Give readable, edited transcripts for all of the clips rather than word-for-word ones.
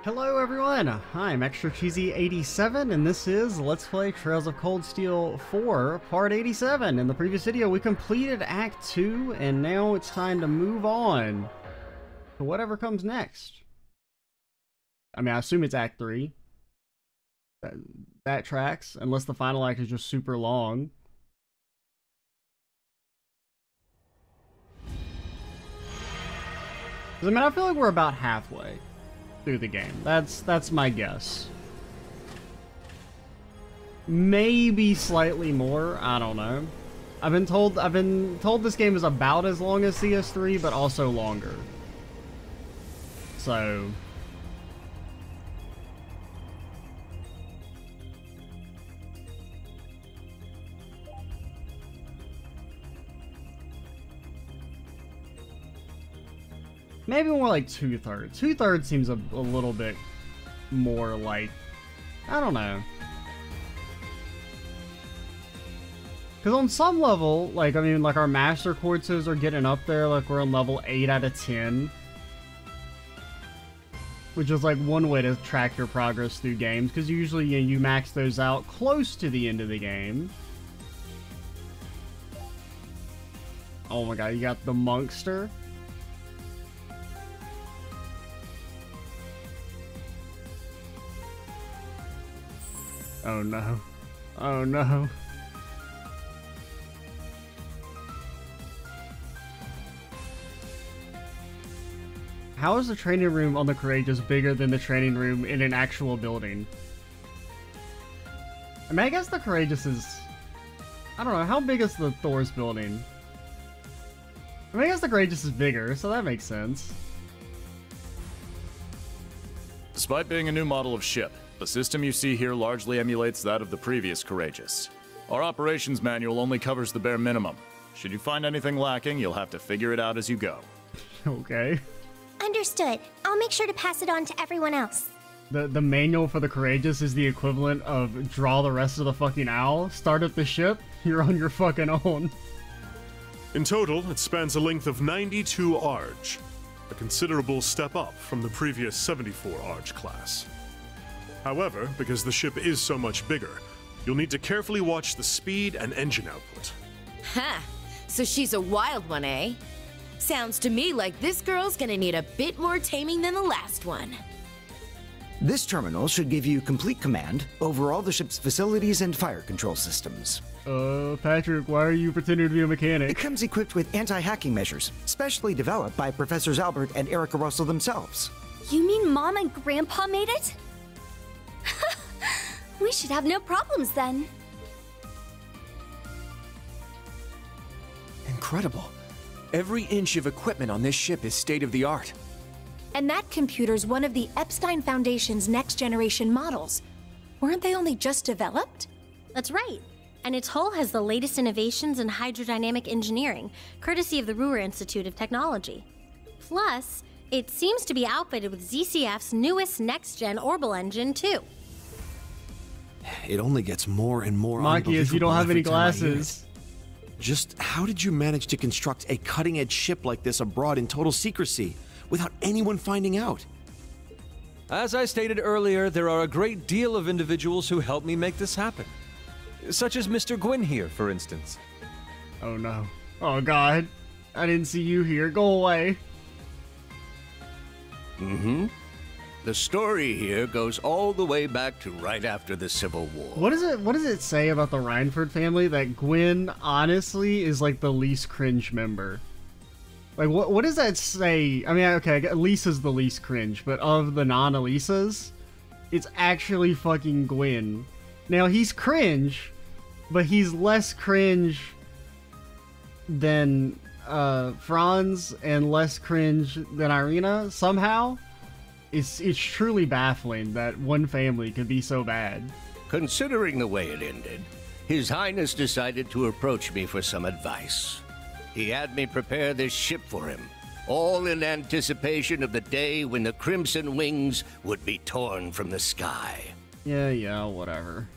Hello everyone, I'm Extra Cheesy 87 and this is Let's Play Trails of Cold Steel 4 Part 87. In the previous video we completed Act 2 and now it's time to move on to whatever comes next. I mean, I assume it's Act 3. That tracks, unless the final act is just super long. I mean, I feel like we're about halfway through the game. That's my guess. Maybe slightly more, I don't know. I've been told this game is about as long as CS3, but also longer. So maybe more like 2/3. 2/3 seems a little bit more like, I don't know. Because on some level, like, I mean, like our master courses are getting up there, like we're on level 8 out of 10. Which is like one way to track your progress through games, because usually you max those out close to the end of the game. Oh my god, you got the Monkster. Oh no. Oh no. How is the training room on the Courageous bigger than the training room in an actual building? I mean, I guess the Courageous is... I don't know, how big is the Thor's building? I mean, I guess the Courageous is bigger, so that makes sense. Despite being a new model of ship, the system you see here largely emulates that of the previous Courageous. Our operations manual only covers the bare minimum. Should you find anything lacking, you'll have to figure it out as you go. Okay. Understood. I'll make sure to pass it on to everyone else. The manual for the Courageous is the equivalent of draw the rest of the fucking owl, start up the ship, you're on your fucking own. In total, it spans a length of 92 Arj, a considerable step up from the previous 74 Arj class. However, because the ship is so much bigger, you'll need to carefully watch the speed and engine output. Ha! So she's a wild one, eh? Sounds to me like this girl's gonna need a bit more taming than the last one. This terminal should give you complete command over all the ship's facilities and fire control systems. Patrick, why are you pretending to be a It mechanic? comes equipped with anti-hacking measures, specially developed by Professors Albert and Erica Russell themselves. You mean Mom and Grandpa made it? We should have no problems then. Incredible. Every inch of equipment on this ship is state-of-the-art. And that computer's one of the Epstein Foundation's next-generation models. Weren't they only just developed? That's right. And its hull has the latest innovations in hydrodynamic engineering, courtesy of the Ruhr Institute of Technology. Plus, it seems to be outfitted with ZCF's newest next-gen Orbital engine, too. It only gets more and more Machias, you don't have any glasses. Just how did you manage to construct a cutting-edge ship like this abroad in total secrecy, without anyone finding out? As I stated earlier, there are a great deal of individuals who helped me make this happen. Such as Mr. Gwyn here, for instance. Oh no. Oh god. I didn't see you here. Go away. Mm-hmm. The story here goes all the way back to right after the Civil War. What does it say about the Reinford family that Gwyn honestly is like the least cringe member? Like what does that say? I mean, okay, Lisa's the least cringe, but of the non-Elisas, it's actually fucking Gwyn. Now he's cringe, but he's less cringe than Franz and less cringe than Irina somehow. It's truly baffling that one family could be so bad. Considering the way it ended, His Highness decided to approach me for some advice. He had me prepare this ship for him, all in anticipation of the day when the Crimson Wings would be torn from the sky. Yeah, whatever.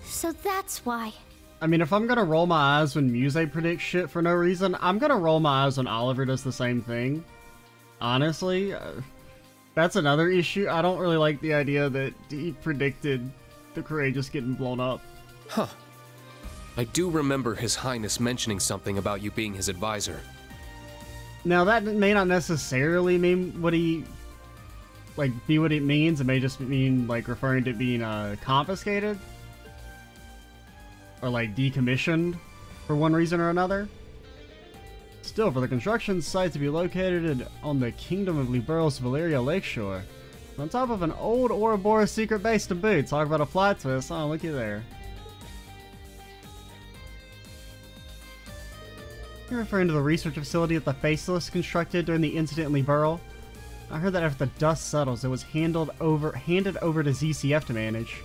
So that's why. I mean, if I'm gonna roll my eyes when Muse predicts shit for no reason, I'm gonna roll my eyes when Oliver does the same thing. Honestly, That's another issue. I don't really like the idea that he predicted the Courageous getting blown up. Huh. I do remember His Highness mentioning something about you being his advisor. Now, that may not necessarily mean what he... like, be what it means. It may just mean, like, referring to being, confiscated. Or, like, decommissioned for one reason or another. Still, for the construction site to be located on the Kingdom of Liberos Valeria Lakeshore, on top of an old Ouroboros secret base to boot. Talk about a flat twist. Oh, looky there. You're referring to the research facility that the Faceless constructed during the incident in Liberl? I heard that after the dust settles, it was handed over to ZCF to manage.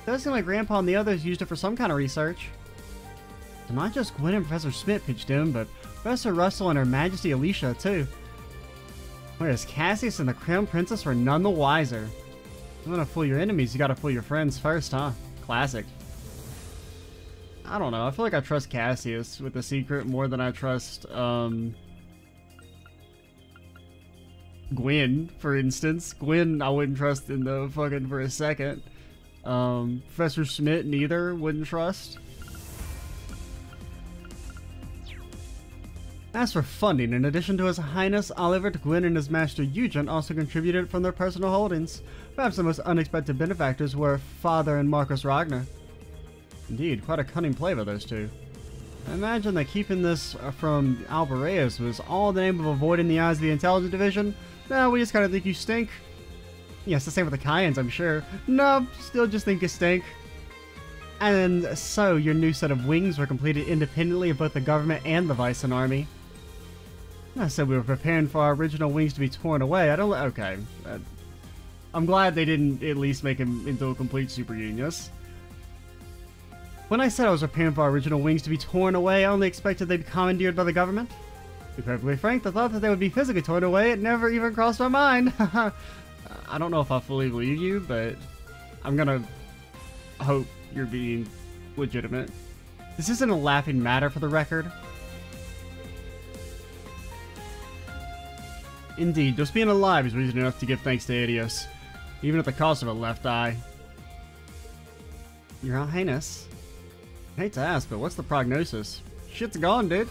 It does seem like Grandpa and the others used it for some kind of research. So not just Gwen and Professor Schmidt pitched in, but Professor Russell and Her Majesty Alicia, too. Whereas Cassius and the Crown Princess were none the wiser. You want to fool your enemies, you gotta fool your friends first, huh? Classic. I don't know, I feel like I trust Cassius with the secret more than I trust, Gwen, for instance. Gwen, I wouldn't trust in the fucking for a second. Professor Schmidt, neither, wouldn't trust. As for funding, in addition to His Highness, Oliver, Gwyn, and his master Eugen also contributed from their personal holdings. Perhaps the most unexpected benefactors were Father and Marcus Ragnar. Indeed, quite a cunning play by those two. I imagine that keeping this from Alvarez was all in the name of avoiding the eyes of the Intelligence Division. No, we just kind of think you stink. Yes, the same with the Kyans, I'm sure. No, still just think you stink. And so, your new set of wings were completed independently of both the government and the Vicen army. I said we were preparing for our original wings to be torn away. Okay. I'm glad they didn't at least make him into a complete super genius. When I said I was preparing for our original wings to be torn away, I only expected they'd be commandeered by the government. To be perfectly frank, the thought that they would be physically torn away, it never even crossed my mind. I don't know if I fully believe you, but I'm gonna hope you're being legitimate. This isn't a laughing matter, for the record. Indeed, just being alive is reason enough to give thanks to Adios, even at the cost of a left eye. Your Highness, I hate to ask, but what's the prognosis? Shit's gone, dude.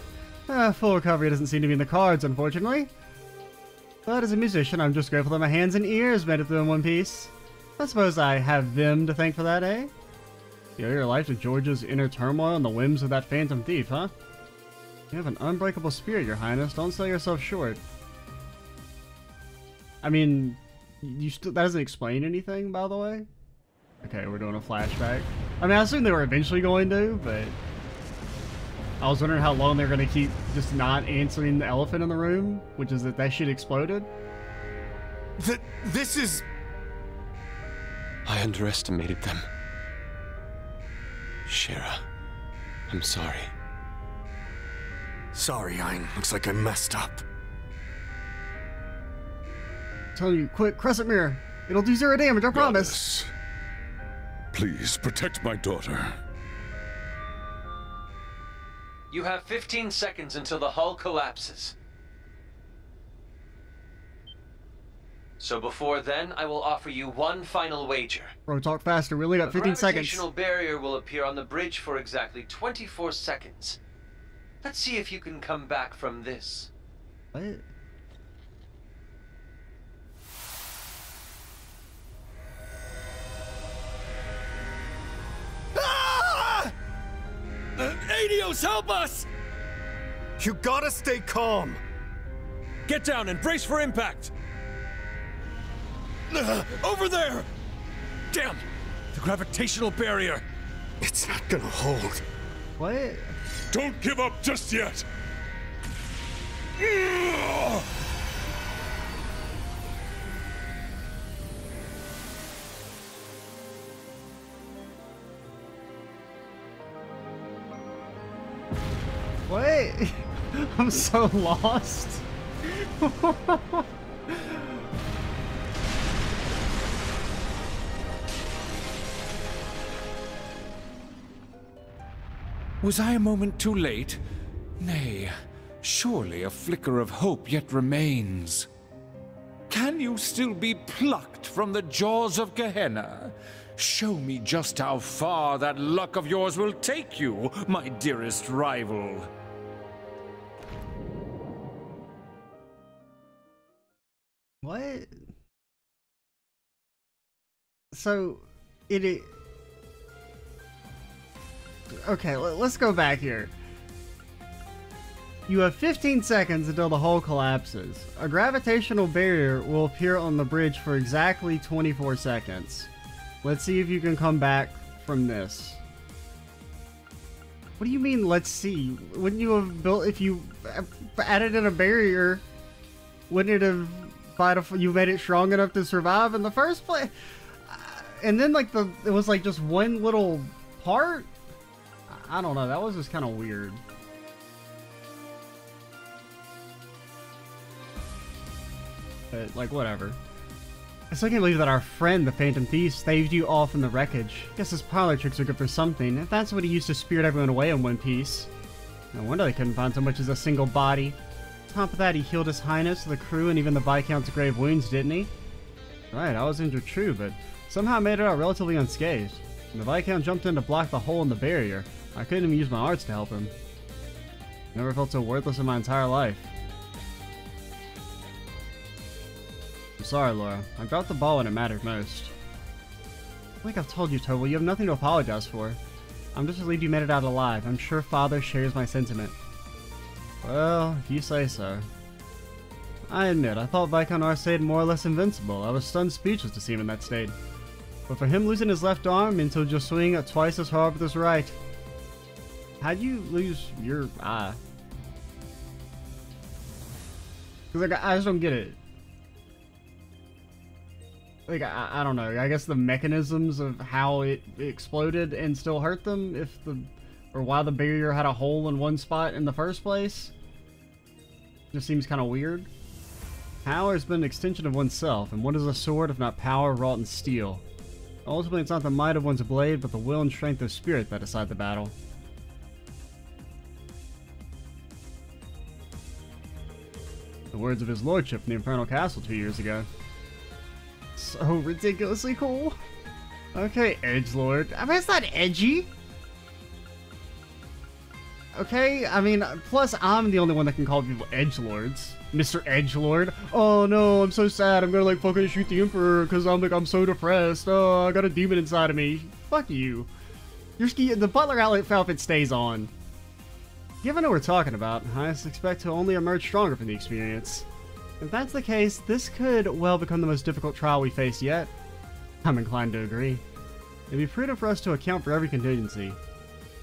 Full recovery doesn't seem to be in the cards, unfortunately. But as a musician, I'm just grateful that my hands and ears made it through in one piece. I suppose I have them to thank for that, eh? You owe your life to George's inner turmoil and the whims of that phantom thief, huh? You have an unbreakable spirit, Your Highness. Don't sell yourself short. I mean, that doesn't explain anything, by the way. Okay, we're doing a flashback. I mean, I assume they were eventually going to, but I was wondering how long they're going to keep just not answering the elephant in the room, which is that shit exploded. This is... I underestimated them. Shira, I'm sorry. Sorry, Ein. Looks like I messed up. I'm telling you, quick, Crescent Mirror. It'll do 0 damage, I promise. Please protect my daughter. You have 15 seconds until the hull collapses. So before then, I will offer you one final wager. Bro, talk faster. We only got 15 seconds. A gravitational barrier will appear on the bridge for exactly 24 seconds. Let's see if you can come back from this. What? Adios, help us! You gotta stay calm. Get down and brace for impact! Over there! Damn! The gravitational barrier! It's not gonna hold. What? Don't give up just yet! What? I'm so lost. Was I a moment too late? Nay, surely a flicker of hope yet remains. Can Can you still be plucked from the jaws of Gehenna? Show me just how far that luck of yours will take you, my dearest rival. What? So, okay, let's go back here. You have 15 seconds until the hull collapses. A gravitational barrier will appear on the bridge for exactly 24 seconds. Let's see if you can come back from this. What do you mean, let's see? Wouldn't you have built, if you added in a barrier, wouldn't it have, you made it strong enough to survive in the first place? And then like it was like just one little part? I don't know, that was just kind of weird. But, like, whatever. I still can't believe that our friend, the Phantom Thief, staved you off in the wreckage. Guess his parlor tricks are good for something, if that's what he used to spirit everyone away in one piece. No wonder they couldn't find so much as a single body. On top of that, he healed His Highness, the crew, and even the Viscount's grave wounds, didn't he? Right, I was injured true, but somehow I made it out relatively unscathed. When the Viscount jumped in to block the hole in the barrier, I couldn't even use my arts to help him. Never felt so worthless in my entire life. I'm sorry, Laura. I dropped the ball when it mattered most. Like I've told you, Tobal, you have nothing to apologize for. I'm just relieved you made it out alive. I'm sure Father shares my sentiment. Well, if you say so. I admit, I thought Viscount Arcade more or less invincible. I was stunned speechless to see him in that state. But for him losing his left arm means he'll just swing at twice as hard with his right. How'd you lose your eye? Because like, I just don't get it. Like, I don't know, I guess the mechanisms of how it exploded and still hurt them, or why the barrier had a hole in one spot in the first place, just seems kind of weird. Power has been an extension of oneself, and what is a sword if not power wrought in steel? Ultimately, it's not the might of one's blade, but the will and strength of spirit that decide the battle. The words of his lordship in the Infernal Castle 2 years ago. So ridiculously cool. Okay, edgelord. I mean, it's not edgy. Okay, I mean, plus I'm the only one that can call people edgelords. Mr. Edgelord. Oh no, I'm so sad. I'm gonna like fucking shoot the Emperor because I'm so depressed. Oh, I got a demon inside of me. Fuck you. The butler outfit stays on. Given what we're talking about, I expect to only emerge stronger from the experience. If that's the case, this could well become the most difficult trial we face yet. I'm inclined to agree. It'd be prudent for us to account for every contingency.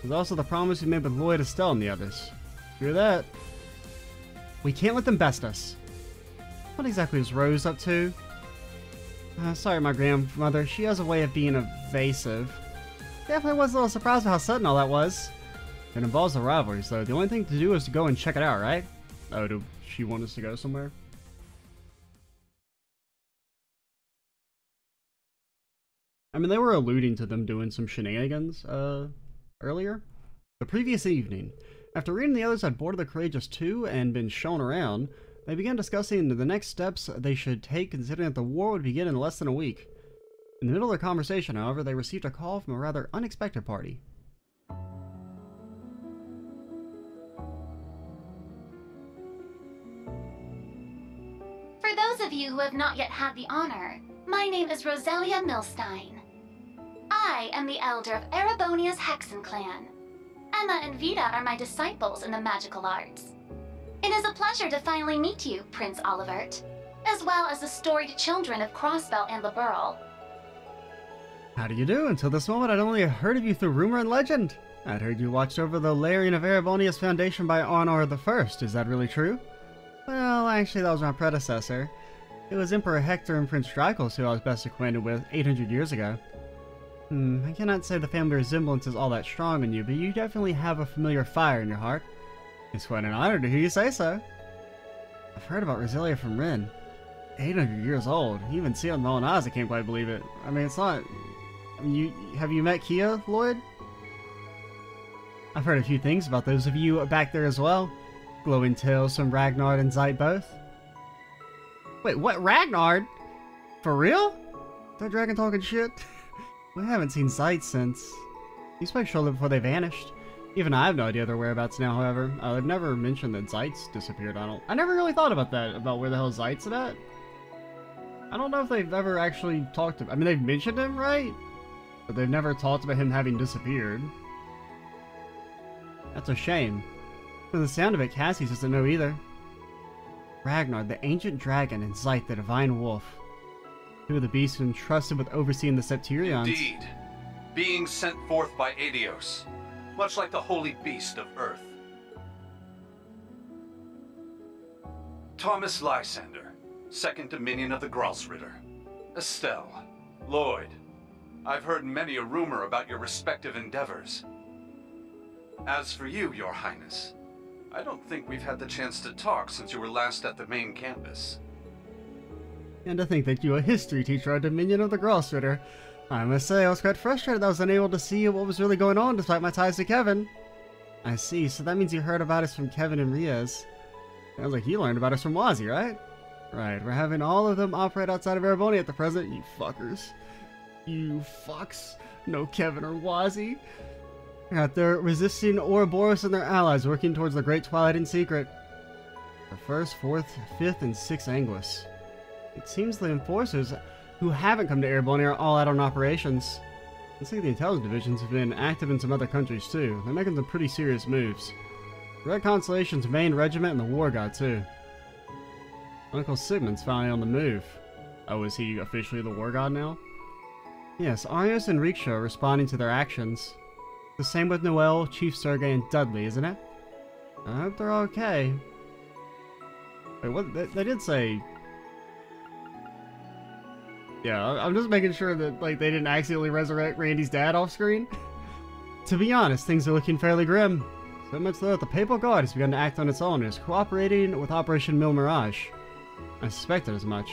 There's also the promise we made with Lloyd, Estelle, and the others. Hear that? We can't let them best us. What exactly is Rose up to? Sorry, my grandmother. She has a way of being evasive. Definitely was a little surprised at how sudden all that was. It involves the rivalry, so the only thing to do is to go and check it out, right? Oh, does she want us to go somewhere? I mean, they were alluding to them doing some shenanigans, earlier. The previous evening, after reading the others had boarded the Courageous II and been shown around, they began discussing the next steps they should take considering that the war would begin in less than a week. In the middle of their conversation, however, they received a call from a rather unexpected party. For those of you who have not yet had the honor, my name is Roselia Milstein. I am the elder of Erebonia's Hexen clan. Emma and Vita are my disciples in the magical arts. It is a pleasure to finally meet you, Prince Olivert, as well as the storied children of Crossbell and Liberl. How do you do? Until this moment, I'd only heard of you through rumor and legend. I'd heard you watched over the Larian of Erebonia's foundation by Honor I. Is that really true? Well, actually, that was my predecessor. It was Emperor Hector and Prince Dracos who I was best acquainted with 800 years ago. I cannot say the family resemblance is all that strong in you, but you definitely have a familiar fire in your heart. It's quite an honor to hear you say so. I've heard about Roselia from Ren. 800 years old. Even see it with my own eyes, I can't quite believe it. I mean, it's not... have you met Kia, Lloyd? I've heard a few things about those of you back there as well. Glowing tales from Ragnar and Zeit both. Wait, what? Ragnar? For real? That dragon talking shit? We haven't seen Zeit since. He spoke shortly before they vanished. Even I have no idea their whereabouts now, however. They've never mentioned that Zeit's disappeared. I never really thought about that, about where the hell Zeit's at. I don't know if they've ever actually talked about... I mean, they've mentioned him, right? But they've never talked about him having disappeared. That's a shame. From the sound of it, Cassie doesn't know either. Ragnar, the ancient dragon, and Zeit, the divine wolf. Two of the beasts entrusted with overseeing the Septurions. Indeed. Beings sent forth by Aidios. Much like the holy beast of Earth. Thomas Lysander, second Dominion of the Gralsritter. Estelle, Lloyd, I've heard many a rumor about your respective endeavors. As for you, Your Highness, I don't think we've had the chance to talk since you were last at the main campus. And to think that you, a history teacher at Dominion of the Gralsritter. I must say, I was quite frustrated that I was unable to see what was really going on despite my ties to Kevin. I see, so that means you heard about us from Kevin and Riaz. Sounds like you learned about us from Wazi, right? Right, we're having all of them operate outside of Erebonia at the present, you fuckers. You fucks. No Kevin or Wazi. Out there resisting Ouroboros and their allies working towards the Great Twilight in secret. The 1st, 4th, 5th, and 6th Anguis. It seems the enforcers who haven't come to Erebonia are all out on operations. Looks like the intelligence divisions have been active in some other countries too. They're making some pretty serious moves. Red Constellation's main regiment and the War God too. Uncle Sigmund's finally on the move. Oh, is he officially the War God now? Yes, Arios and Riksha are responding to their actions. The same with Noel, Chief Sergei, and Dudley, isn't it? I hope they're okay. Wait, what? They did say... Yeah, I'm just making sure that like they didn't accidentally resurrect Randy's dad off screen. To be honest, things are looking fairly grim. So much so that the Papal Guard has begun to act on its own and is cooperating with Operation Mille Mirage. I suspected as much.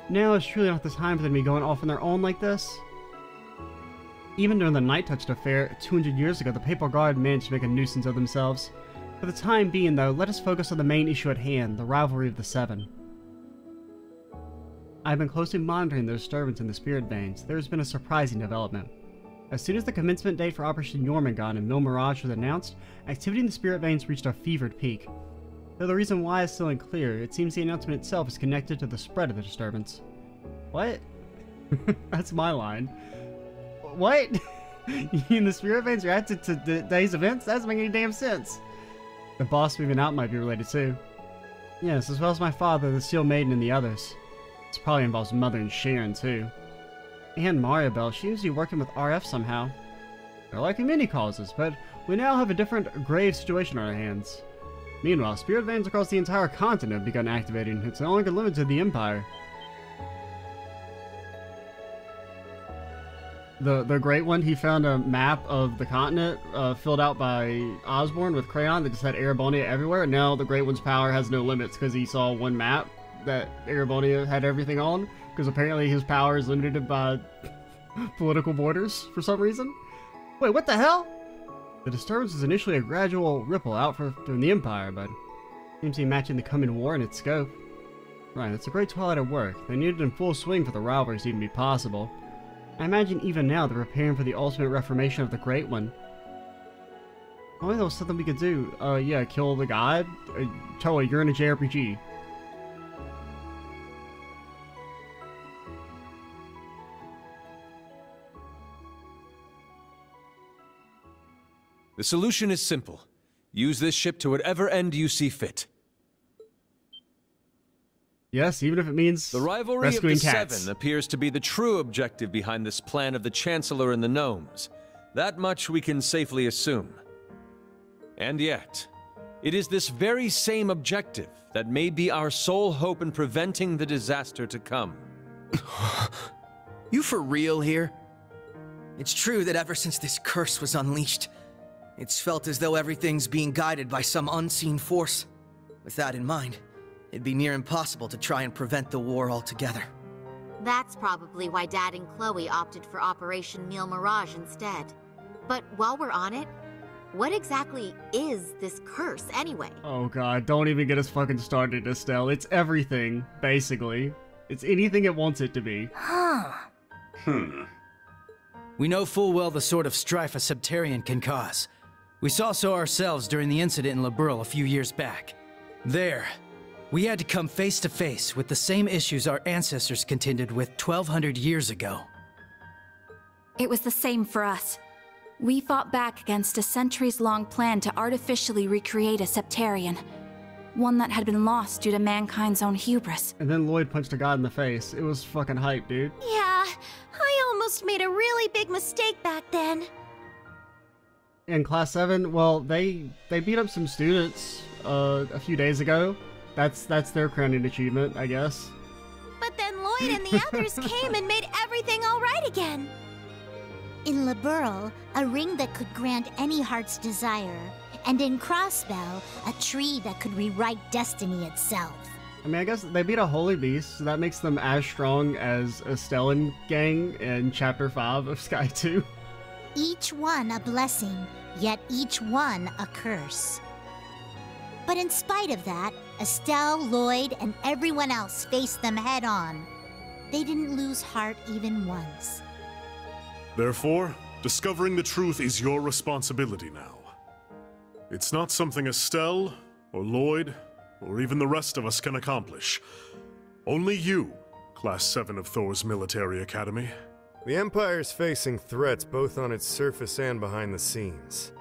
Now is truly not the time for them to be going off on their own like this. Even during the Night Touched affair 200 years ago, the Papal Guard managed to make a nuisance of themselves. For the time being, though, let us focus on the main issue at hand, the rivalry of the Seven. I've been closely monitoring the disturbance in the Spirit Veins. There has been a surprising development. As soon as the commencement date for Operation Jormungand and Mille Mirage was announced, activity in the Spirit Veins reached a fevered peak. Though the reason why is still unclear, it seems the announcement itself is connected to the spread of the disturbance. What? That's my line. What? You mean the Spirit Veins reacted to today's events? That doesn't make any damn sense. The boss moving out might be related too. Yes, as well as my father, the Steel Maiden, and the others. This probably involves Mother and Sharon too. And Mariabelle, she seems to be working with RF somehow. They're likely many causes, but we now have a different, grave situation on our hands. Meanwhile, Spirit Veins across the entire continent have begun activating. It's no longer limited to the Empire. The Great One, he found a map of the continent filled out by Osborne with crayon that just had Erebonia everywhere, and now the Great One's power has no limits because he saw one map that Erebonia had everything on, because apparently his power is limited by political borders for some reason. Wait, what the hell? The disturbance was initially a gradual ripple out from the Empire, but seems to be matching the coming war in its scope. Right, it's a Great Twilight at work. They need it in full swing for the rivalries to even be possible. I imagine even now they're preparing for the ultimate reformation of the Great One. Only there was something we could do. Yeah, kill the god? Totally, you're in a JRPG. The solution is simple. Use this ship to whatever end you see fit. Yes, even if it means the rivalry of the Seven appears to be the true objective behind this plan of the Chancellor and the Gnomes. That much we can safely assume. And yet, it is this very same objective that may be our sole hope in preventing the disaster to come. You for real here? It's true that ever since this curse was unleashed, it's felt as though everything's being guided by some unseen force. With that in mind, it'd be near impossible to try and prevent the war altogether. That's probably why Dad and Chloe opted for Operation Mille Mirage instead. But while we're on it, What exactly is this curse, anyway? Oh god, don't even get us fucking started, Estelle. It's everything, basically. It's anything it wants it to be. We know full well the sort of strife a Septarian can cause. We saw so ourselves during the incident in Liberl a few years back. There, we had to come face to face with the same issues our ancestors contended with 1,200 years ago. It was the same for us. We fought back against a centuries-long plan to artificially recreate a Septarian. One that had been lost due to mankind's own hubris. And then Lloyd punched a god in the face. It was fucking hype, dude. Yeah, I almost made a really big mistake back then. In Class 7, well, they beat up some students a few days ago. That's their crowning achievement, I guess. But then Lloyd and the others came and made everything all right again. In Liberl, a ring that could grant any heart's desire, and in Crossbell, a tree that could rewrite destiny itself. I mean, I guess they beat a holy beast, so that makes them as strong as a Stellan gang in Chapter 5 of Sky 2. Each one a blessing, yet each one a curse. But in spite of that, Estelle, Lloyd, and everyone else faced them head-on. They didn't lose heart even once. Therefore, discovering the truth is your responsibility now. It's not something Estelle, or Lloyd, or even the rest of us can accomplish. Only you, Class 7 of Thor's Military Academy. The Empire's facing threats both on its surface and behind the scenes.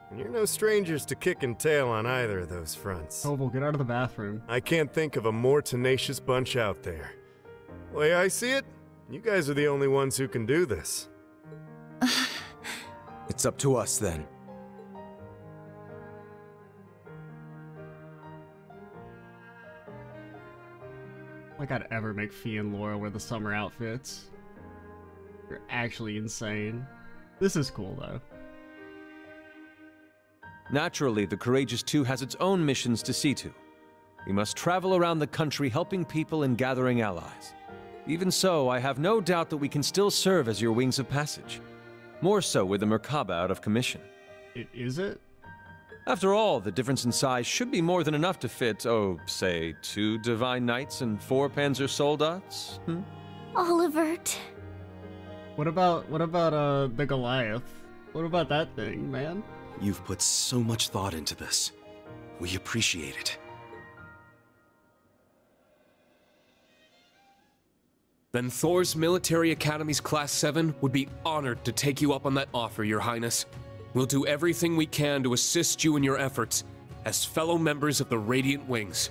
And you're no strangers to kicking tail on either of those fronts. Oh, we'll get out of the bathroom. I can't think of a more tenacious bunch out there. The way I see it, you guys are the only ones who can do this. It's up to us then. Like I'd ever make Fee and Laura wear the summer outfits. You're actually insane. This is cool, though. Naturally, the Courageous 2 has its own missions to see to. We must travel around the country helping people and gathering allies. Even so, I have no doubt that we can still serve as your wings of passage. More so with the Merkaba out of commission. Is it? After all, the difference in size should be more than enough to fit, oh, say, 2 Divine Knights and 4 Panzer Soldats? Olivert. What about the Goliath? What about that thing, man? You've put so much thought into this. We appreciate it. Then Thor's Military Academy's Class 7 would be honored to take you up on that offer, Your Highness. We'll do everything we can to assist you in your efforts as fellow members of the Radiant Wings.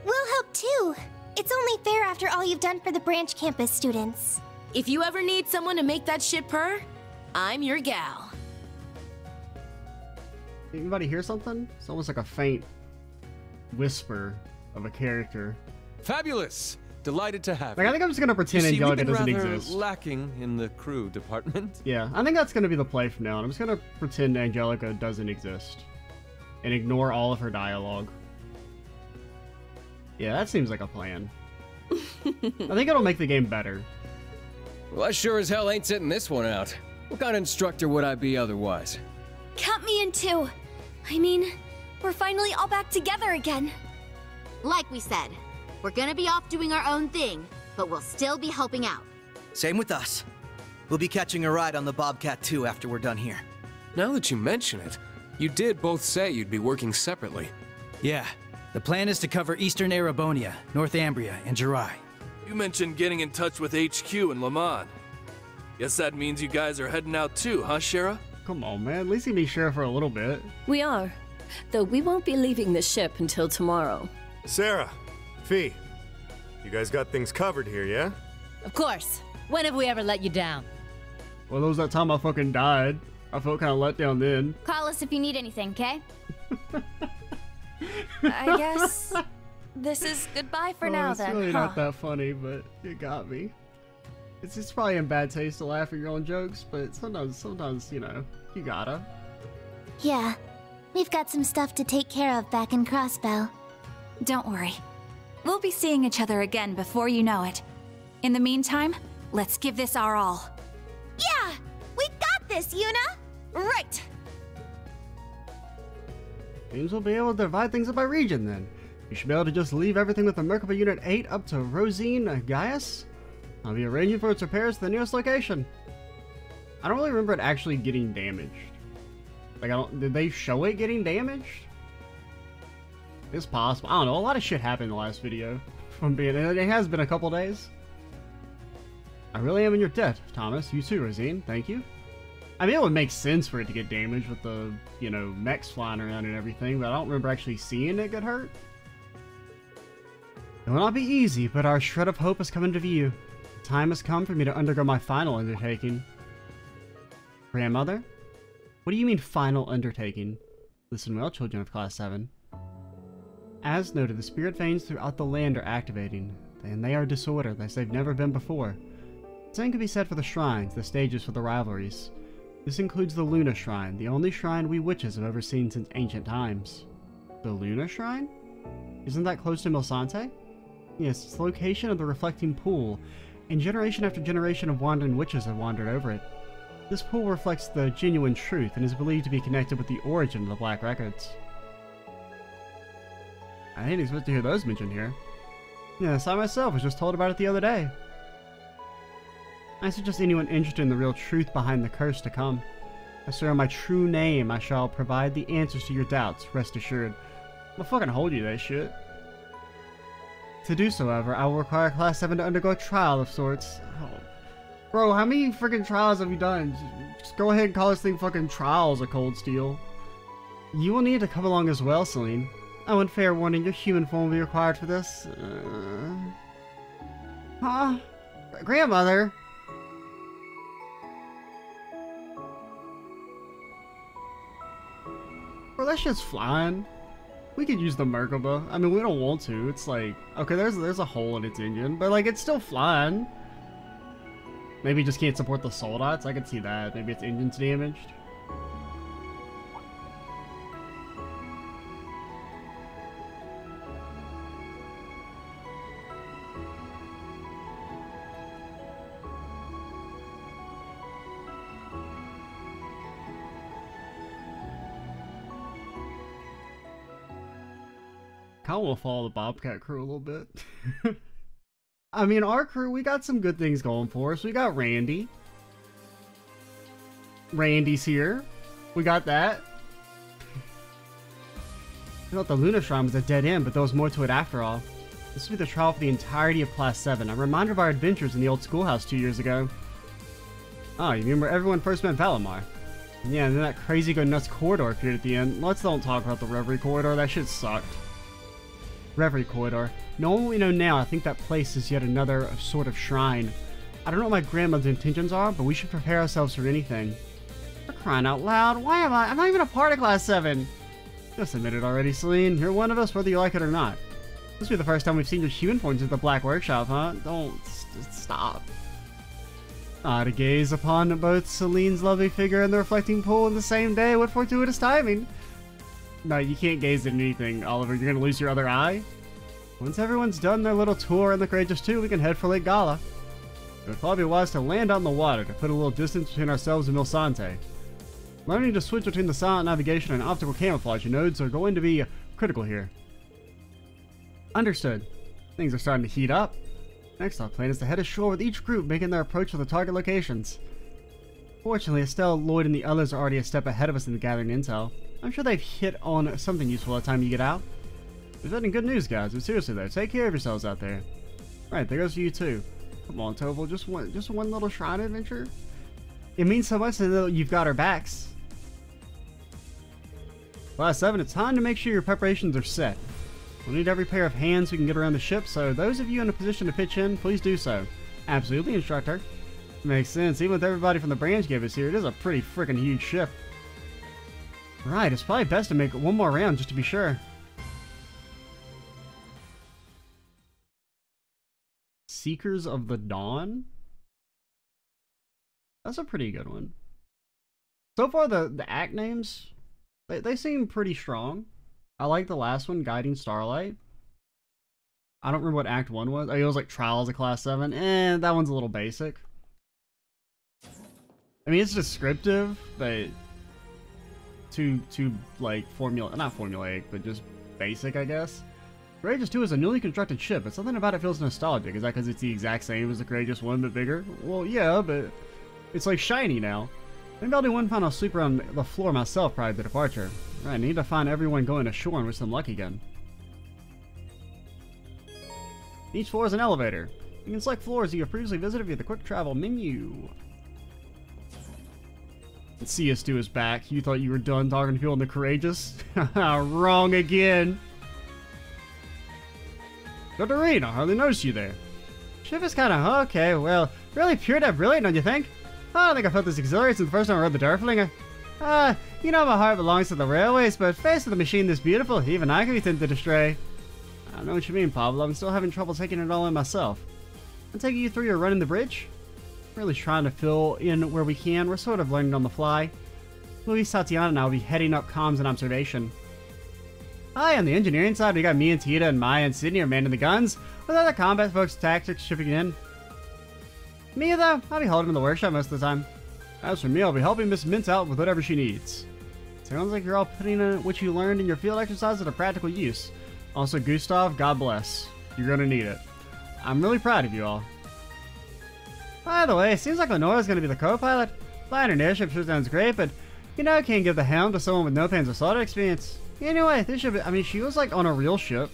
We'll help too. It's only fair after all you've done for the branch campus students. If you ever need someone to make that ship purr, I'm your gal. Anybody hear something? It's almost like a faint whisper of a character. Fabulous! Delighted to have you. I think I'm just gonna pretend Angelica doesn't exist. Lacking in the crew department. Yeah, I think that's gonna be the play from now on. I'm just gonna pretend Angelica doesn't exist and ignore all of her dialogue. Yeah, that seems like a plan. I think it'll make the game better. Well, I sure as hell ain't sitting this one out. What kind of instructor would I be otherwise? Count me in too. I mean, we're finally all back together again. Like we said, we're gonna be off doing our own thing, but we'll still be helping out. Same with us. We'll be catching a ride on the Bobcat too after we're done here. Now that you mention it, you did both say you'd be working separately. Yeah. The plan is to cover Eastern Erebonia, North Ambria, and Jirai. You mentioned getting in touch with HQ in Lamad. Guess that means you guys are heading out too, huh, Shara? Come on, man. At least you be Shara for a little bit. We are. Though we won't be leaving the ship until tomorrow. Sarah, Fee, you guys got things covered here, yeah? Of course. When have we ever let you down? Well, that was that time I fucking died. I felt kind of let down then. Call us if you need anything, okay? I guess this is goodbye for now then. It's really not that funny, but you got me. It's probably in bad taste to laugh at your own jokes, but sometimes, you know, you gotta. Yeah, we've got some stuff to take care of back in Crossbell. Don't worry. We'll be seeing each other again before you know it. In the meantime, let's give this our all. Yeah! We got this, Yuna! Right! Seems we'll be able to divide things up by region then. You should be able to just leave everything with the Merkaba Unit 8 up to Rosine Gaius. I'll be arranging for its repairs to the nearest location. I don't really remember it actually getting damaged. Like, did they show it getting damaged? It's possible. I don't know. A lot of shit happened in the last video. It has been a couple days. I really am in your debt, Thomas. You too, Rosine. Thank you. I mean, it would make sense for it to get damaged with the, you know, mechs flying around and everything, but I don't remember actually seeing it get hurt. It will not be easy, but our shred of hope has come into view. The time has come for me to undergo my final undertaking. Grandmother? What do you mean, final undertaking? Listen well, children of Class 7. As noted, the spirit veins throughout the land are activating, and they are disordered as they've never been before. The same can be said for the shrines, the stages for the rivalries. This includes the Luna Shrine, the only shrine we witches have ever seen since ancient times. The Luna Shrine? Isn't that close to Milsante? Yes, it's the location of the reflecting pool, and generation after generation of wandering witches have wandered over it. This pool reflects the genuine truth and is believed to be connected with the origin of the Black Records. I didn't expect to hear those mentioned here. Yes, I myself was just told about it the other day. I suggest anyone interested in the real truth behind the curse to come. I swear on my true name I shall provide the answers to your doubts, rest assured. I'll fucking hold you that shit. To do so, however, I will require Class 7 to undergo a trial of sorts. Oh. Bro, how many freaking trials have you done? Just go ahead and call this thing fucking Trials of Cold Steel. You will need to come along as well, Celine. I want fair warning, your human form will be required for this. Huh? Grandmother? Bro, that shit's flying. We could use the Merkaba. I mean, we don't want to. It's like, okay, there's a hole in its engine, but like, it's still flying. Maybe it just can't support the soldots. I could see that. Maybe its engine's damaged. I want to follow the Bobcat crew a little bit. I mean, our crew, we got some good things going for us. We got Randy. Randy's here. We got that. I thought the Luna Shrine was a dead end, but there was more to it after all. This will be the trial for the entirety of Class 7, a reminder of our adventures in the old schoolhouse 2 years ago. Oh, you remember everyone first met Valimar? Yeah, and then that crazy go nuts corridor appeared at the end. Let's don't talk about the Reverie corridor, that shit sucked. Reverie corridor. Knowing what we know now, I think that place is yet another sort of shrine. I don't know what my grandmother's intentions are, but we should prepare ourselves for anything. For crying out loud, why am I'm not even a part of Class 7! Just admit it already, Celine. You're one of us whether you like it or not. This will be the first time we've seen your human forms at the Black Workshop, huh? Don't stop. To gaze upon both Celine's lovely figure and the reflecting pool in the same day, what fortuitous timing! No, you can't gaze at anything, Oliver. You're gonna lose your other eye. Once everyone's done their little tour in the Courageous 2, we can head for Lake Gala. It would probably be wise to land on the water to put a little distance between ourselves and Milsante. Learning to switch between the silent navigation and optical camouflage nodes are going to be critical here. Understood. Things are starting to heat up. Next, our plan is to head ashore with each group making their approach to the target locations. Fortunately, Estelle, Lloyd, and the others are already a step ahead of us in the gathering intel. I'm sure they've hit on something useful by the time you get out. There's any good news, guys, but seriously though, take care of yourselves out there. Right, there goes for you too. Come on, Toval, just one little shrine adventure? It means so much to know you've got our backs. Class 7, it's time to make sure your preparations are set. We'll need every pair of hands we can get around the ship, so those of you in a position to pitch in, please do so. Absolutely, Instructor. Makes sense, even with everybody from the branch gave us here, it is a pretty freaking huge ship. Right, it's probably best to make one more round just to be sure. Seekers of the Dawn? That's a pretty good one. So far, the act names, they seem pretty strong. I like the last one, Guiding Starlight. I don't remember what Act 1 was. Oh, it was like Trials of Class 7. That one's a little basic. I mean, it's descriptive, but too like not formulaic, but just basic, I guess. Courageous 2 is a newly constructed ship, but something about it feels nostalgic. Is that because it's the exact same as the Courageous 1, but bigger? Well, yeah, but it's like shiny now. Maybe I'll do one final sweep around the floor myself prior to departure. Right, I need to find everyone going ashore and wish them luck again. Each floor is an elevator. You can select floors you have previously visited via the quick travel menu. And CS2 is back. You thought you were done talking to people in the Courageous? Wrong again. Dr. Reed, I hardly noticed you there. Ship is kind of okay. Well, really pure that brilliant, don't you think? I don't think I felt this exhilarating since the first time I rode the Darflinger. You know my heart belongs to the railways, but faced with a machine this beautiful, even I can be tempted to stray. I know what you mean, Pablo. I'm still having trouble taking it all in myself. I'm taking you through your run in the bridge. Really trying to fill in where we can. We're sort of learning on the fly. Luis, Tatiana and I will be heading up comms and observation. Hi, on the engineering side, we got me and Tita and Maya and Sydney are manning the guns, with other combat folks tactics shipping in. Me, though, I'll be holding in the workshop most of the time. As for me, I'll be helping Miss Mintz out with whatever she needs. Sounds like you're all putting what you learned in your field exercises to practical use. Also, Gustav, God bless. You're gonna need it. I'm really proud of you all. By the way, it seems like Lenora's gonna be the co-pilot. Flying an airship sure sounds great, but you know, can't give the helm to someone with no pains or slaughter experience. Anyway, this ship, I mean, she was like on a real ship.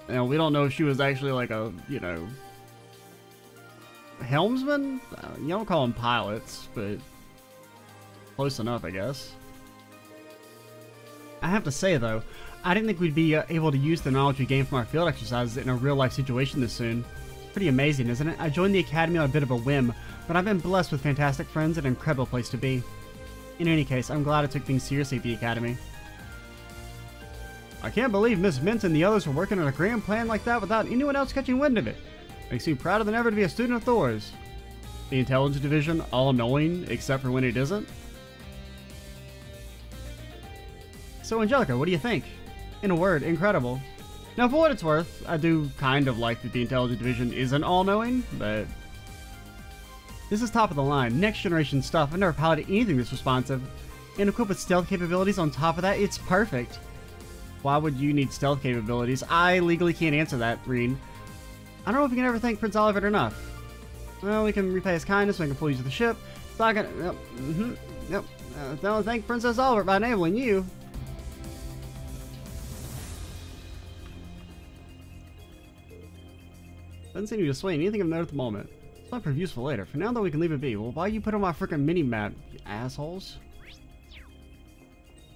And we don't know if she was actually like a, you know, helmsman? You don't call them pilots, but close enough, I guess. I have to say, though, I didn't think we'd be able to use the knowledge we gained from our field exercises in a real-life situation this soon. Pretty amazing, isn't it? I joined the Academy on a bit of a whim, but I've been blessed with fantastic friends and an incredible place to be. In any case, I'm glad I took things seriously at the Academy. I can't believe Miss Mintz and the others were working on a grand plan like that without anyone else catching wind of it. Makes me prouder than ever to be a student of Thor's. The Intelligence Division, all-knowing, except for when it isn't. So, Angelica, what do you think? In a word, incredible. Now, for what it's worth, I do kind of like that the Intelligence Division isn't all-knowing, but this is top of the line, next-generation stuff. I've never piloted anything this responsive. And equipped with stealth capabilities on top of that, it's perfect. Why would you need stealth capabilities? I legally can't answer that, Reed. I don't know if we can ever thank Prince Oliver enough. Well, we can repay his kindness, make him full use of the ship. It's not gonna... Yep. Don't thank Princess Oliver by enabling you. Doesn't seem to be displaying anything of note at the moment. It's not prove useful later. For now, though, we can leave it be. Well, why you put on my freaking mini-map, you assholes?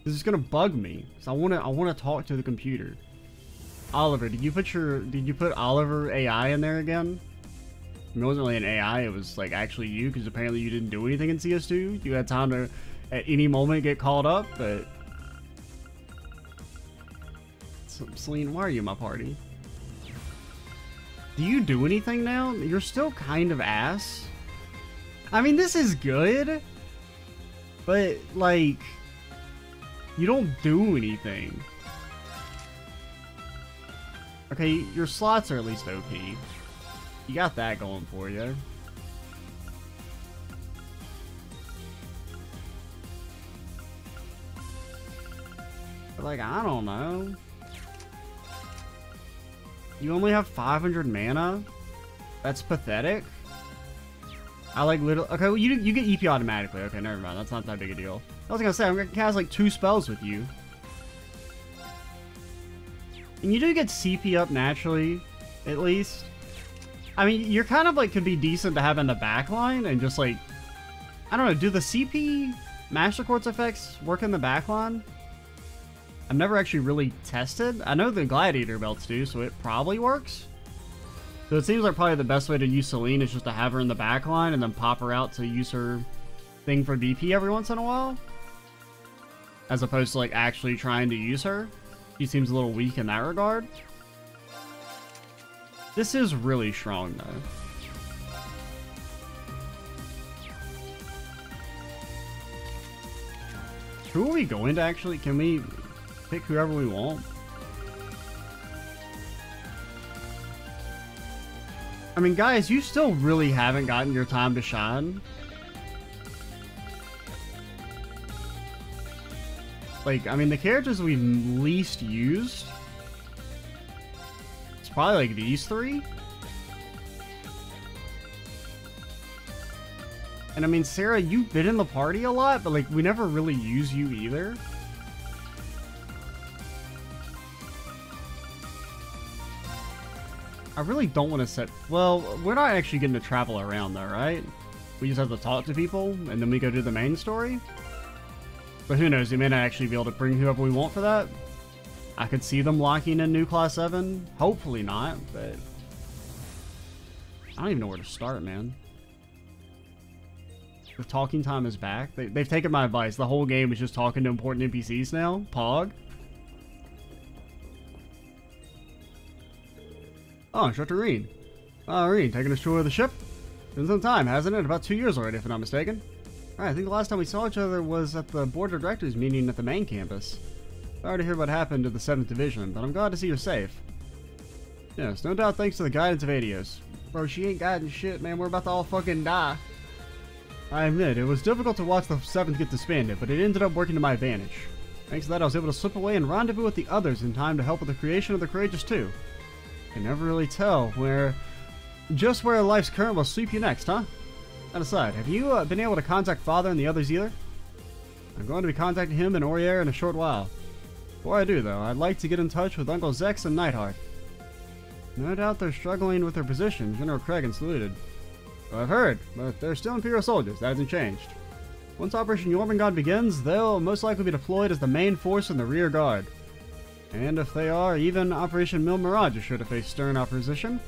This is gonna bug me. So I wanna talk to the computer. Oliver, did you put Oliver AI in there again? It wasn't really an AI, it was like actually you, because apparently you didn't do anything in CS2. You had time to, at any moment, get called up, but... Celine, why are you in my party? Do you do anything now? You're still kind of ass. I mean, this is good, but, like, you don't do anything. Okay, your slots are at least OP. You got that going for you. But, like, I don't know. You only have 500 mana? That's pathetic. I like literally... Okay, well, you get EP automatically. Okay, never mind. That's not that big a deal. I was gonna say, I'm gonna cast like 2 spells with you. And you do get CP up naturally, at least. I mean, you're kind of like, could be decent to have in the backline and just like... I don't know, do the CP Master Quartz effects work in the backline? I've never actually really tested. I know the Gladiator belts do, so it probably works. So it seems like probably the best way to use Celine is just to have her in the backline and then pop her out to use her thing for DP every once in a while. As opposed to like actually trying to use her. She seems a little weak in that regard. This is really strong though. Who are we going to actually? Can we pick whoever we want? I mean, guys, you still really haven't gotten your time to shine. Like, I mean, the characters we've least used, it's probably like these three. And I mean, Sarah, you've been in the party a lot, but like, we never really use you either. I really don't want to set... Well, we're not actually getting to travel around though, right? We just have to talk to people, and then we go do the main story. But who knows, we may not actually be able to bring whoever we want for that. I could see them locking in new Class 7. Hopefully not, but... I don't even know where to start, man. The talking time is back. They've taken my advice. The whole game is just talking to important NPCs now. Pog. Oh, Instructor Rean. Rean, taking us tour of the ship? Been some time, hasn't it? About 2 years already, if I'm not mistaken. Alright, I think the last time we saw each other was at the Board of Directors meeting at the main campus. Sorry to hear what happened to the 7th Division, but I'm glad to see you're safe. Yes, no doubt thanks to the guidance of Adios. Bro, she ain't guiding shit, man. We're about to all fucking die. I admit, it was difficult to watch the 7th get disbanded, but it ended up working to my advantage. Thanks to that, I was able to slip away and rendezvous with the others in time to help with the creation of the Courageous 2. Can never really tell just where life's current will sweep you next, huh? That aside, have you been able to contact Father and the others either? I'm going to be contacting him and Aurier in a short while. Before I do, though, I'd like to get in touch with Uncle Zex and Neidhart. No doubt they're struggling with their position, General Kragan saluted. So I've heard, but they're still Imperial soldiers, that hasn't changed. Once Operation Jormungand begins, they'll most likely be deployed as the main force in the rear guard. And if they are, even Operation Mil Mirage is sure to face stern opposition.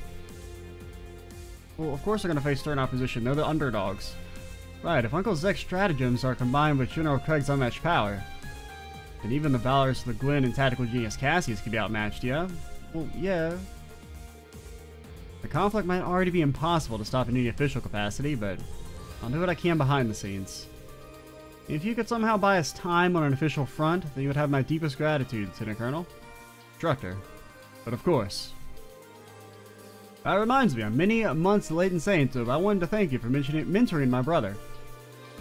Well, of course they're going to face stern opposition, they're the underdogs. Right, if Uncle Zek's stratagems are combined with General Craig's unmatched power, then even the valorous Le Guin and tactical genius Cassius could be outmatched, yeah? Well, yeah. The conflict might already be impossible to stop in any official capacity, but I'll do what I can behind the scenes. If you could somehow buy us time on an official front, then you would have my deepest gratitude, Lieutenant Colonel. Instructor. But of course. That reminds me, I'm many months late in saying so, but I wanted to thank you for mentoring my brother.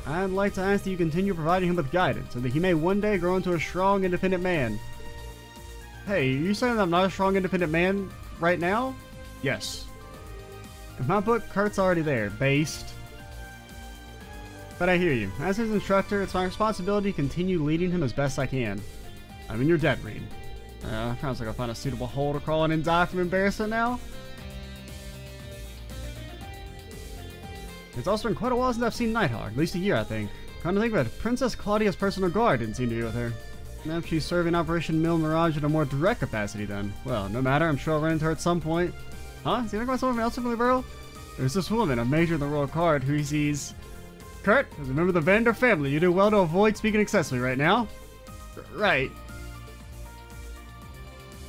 I'd like to ask that you continue providing him with guidance, so that he may one day grow into a strong, independent man. Hey, are you saying that I'm not a strong, independent man right now? Yes. In my book, Kurt's already there, based. But I hear you. As his instructor, it's my responsibility to continue leading him as best I can. I mean, you're dead, Rean. Sounds like I'll find a suitable hole to crawl in and die from embarrassment now. It's also been quite a while since I've seen Neidhart, at least a year, I think. Come to think of it, Princess Claudia's personal guard didn't seem to be with her. Now she's serving Operation Mil Mirage in a more direct capacity then. Well, no matter, I'm sure I'll run into her at some point. Huh? Is he talking about someone else from the borough? There's this woman, a major in the Royal Guard, who he sees... Kurt, as a member of the Vander family, you do well to avoid speaking excessively right now. Right.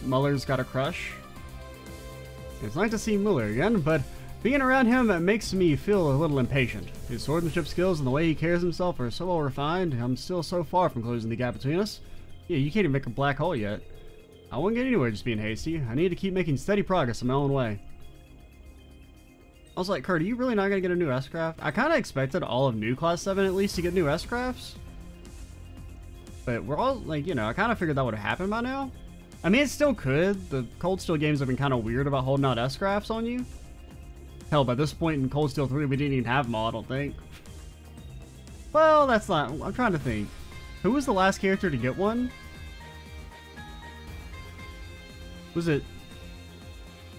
Muller's got a crush. It's nice to see Muller again, but being around him makes me feel a little impatient. His swordsmanship skills and the way he carries himself are so well refined, I'm still so far from closing the gap between us. Yeah, you can't even make a black hole yet. I won't get anywhere just being hasty. I need to keep making steady progress in my own way. I was like, Kurt, are you really not going to get a new S-Craft? I kind of expected all of new Class 7 at least to get new S-Crafts. But we're all, like, you know, I kind of figured that would have happened by now. I mean, it still could. The Cold Steel games have been kind of weird about holding out S-Crafts on you. Hell, by this point in Cold Steel 3, we didn't even have them all, I don't think. Well, that's not... I'm trying to think. Who was the last character to get one? Was it...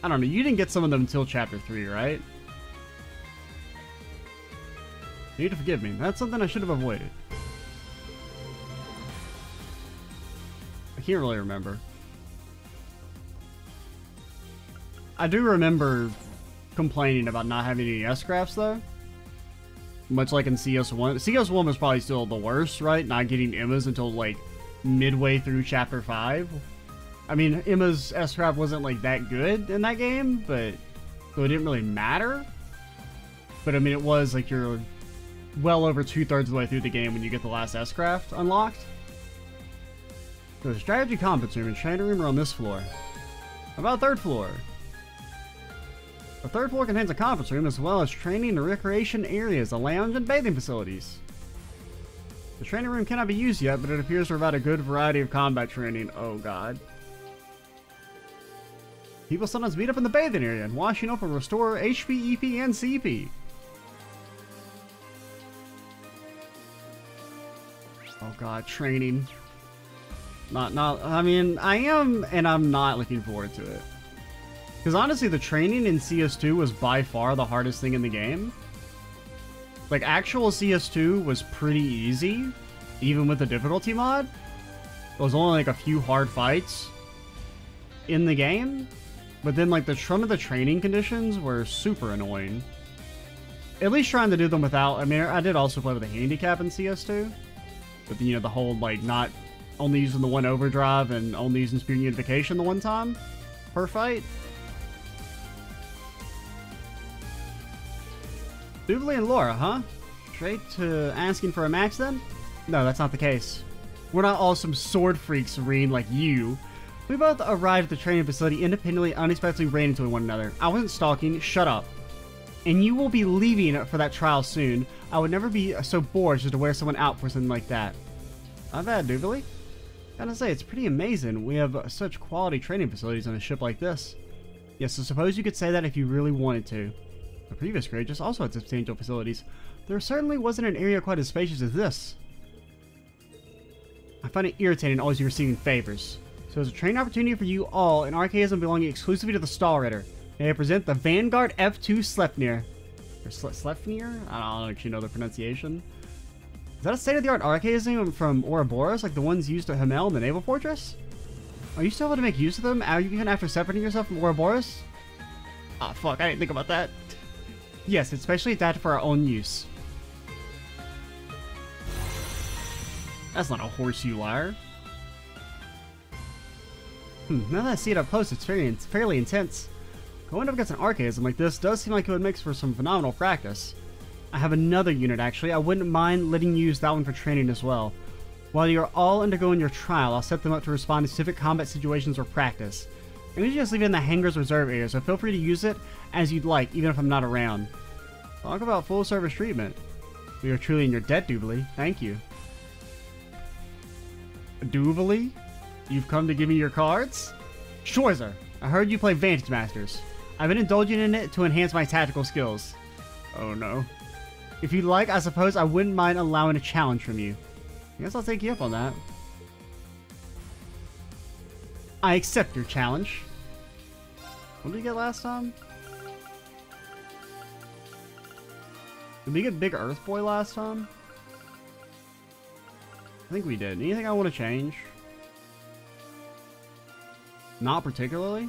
I don't know. You didn't get some of them until Chapter 3, right? You need to forgive me. That's something I should have avoided. I can't really remember. I do remember complaining about not having any S-Crafts, though. Much like in CS1. CS1 was probably still the worst, right? Not getting Emma's until, like, midway through Chapter 5. I mean, Emma's S-Craft wasn't, like, that good in that game, but... So it didn't really matter. But, I mean, it was, like, you're well over 2/3 of the way through the game when you get the last S-Craft unlocked. So the strategy conference room and training room are on this floor. How about 3rd floor? The 3rd floor contains a conference room as well as training and recreation areas, a lounge, and bathing facilities. The training room cannot be used yet, but it appears to provide a good variety of combat training. Oh god. People sometimes meet up in the bathing area and washing up and restore HP, EP, and CP. Oh god, training. I mean, I am, and I'm not looking forward to it. Because honestly, the training in CS2 was by far the hardest thing in the game. Like, actual CS2 was pretty easy, even with the difficulty mod. There was only like a few hard fights in the game. But then, like, some of the training conditions were super annoying. At least trying to do them without... I mean, I did also play with a handicap in CS2. But, you know, the whole, like, not only using the one overdrive and only using speed unification the one time per fight. Doobly and Laura, huh? Straight to asking for a match then? No, that's not the case. We're not all some sword freaks, Serene, like you. We both arrived at the training facility independently, unexpectedly ran into one another. I wasn't stalking, shut up. And you will be leaving for that trial soon. I would never be so bored just to wear someone out for something like that. Not bad, Doobly. Gotta say, it's pretty amazing. We have such quality training facilities on a ship like this. Yes, I suppose you could say that if you really wanted to. The previous grade just also had substantial facilities. There certainly wasn't an area quite as spacious as this. I find it irritating always receiving favors. So as a training opportunity for you all, an archaism belonging exclusively to the Stahlritter. May I present the Vanguard F2 Sleipnir. Or Sleipnir? I don't actually know the pronunciation. Is that a state-of-the-art archaism from Ouroboros, like the ones used at Hamel in the Naval Fortress? Are you still able to make use of them even after separating yourself from Ouroboros? Ah, fuck, I didn't think about that. Yes, it's specially adapted for our own use. That's not a horse, you liar. Now that I see it up close, it's fairly intense. Going up against an archaism like this does seem like it would make for some phenomenal practice. I have another unit, actually. I wouldn't mind letting you use that one for training as well. While you're all undergoing your trial, I'll set them up to respond to specific combat situations or practice. I'm usually just leave it in the hangar's reserve area, so feel free to use it as you'd like, even if I'm not around. Talk about full service treatment. We are truly in your debt, Doobly. Thank you. Doobly? You've come to give me your cards? Schwarzer, I heard you play Vantage Masters. I've been indulging in it to enhance my tactical skills. Oh no. If you'd like, I suppose I wouldn't mind allowing a challenge from you. I guess I'll take you up on that. I accept your challenge. What did we get last time? Did we get Big Earth Boy last time? I think we did. Anything I want to change? Not particularly.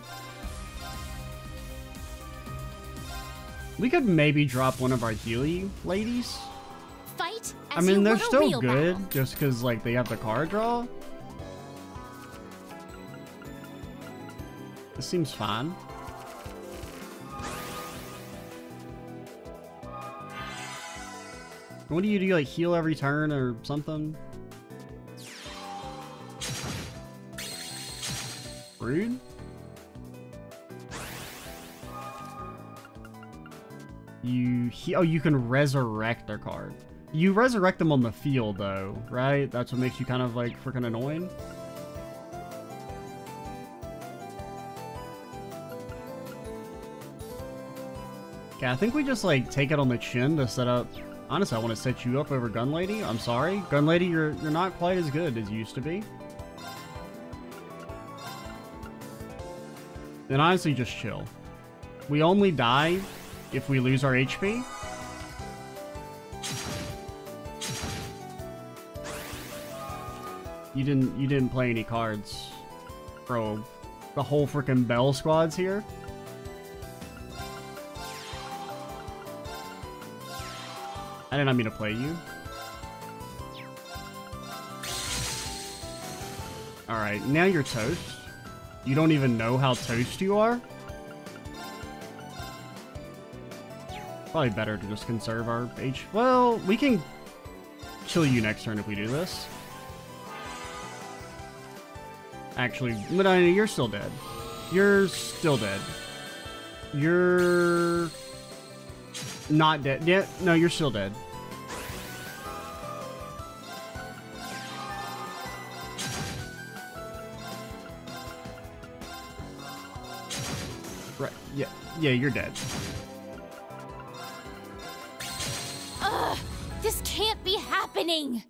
We could maybe drop one of our Healy ladies. Fight I mean, they're still good, just because, like, they have the card draw. This seems fine. What do you do, like, heal every turn or something? Rude? Oh, you can resurrect their card. You resurrect them on the field, though, right? That's what makes you kind of, like, freaking annoying. Okay, I think we just, like, take it on the chin to set up... Honestly, I want to set you up over Gun Lady. I'm sorry. Gun Lady, you're not quite as good as you used to be. Then honestly, just chill. We only die if we lose our HP. You didn't play any cards. Bro, the whole freaking Bell squad's here. I did not mean to play you. Alright, now you're toast. You don't even know how toast you are? Probably better to just conserve our H. Well, we can kill you next turn if we do this. Actually, Medina, you're still dead. You're still dead. You're not dead. Yeah, no, you're still dead. Yeah, you're dead. Ugh! This can't be happening!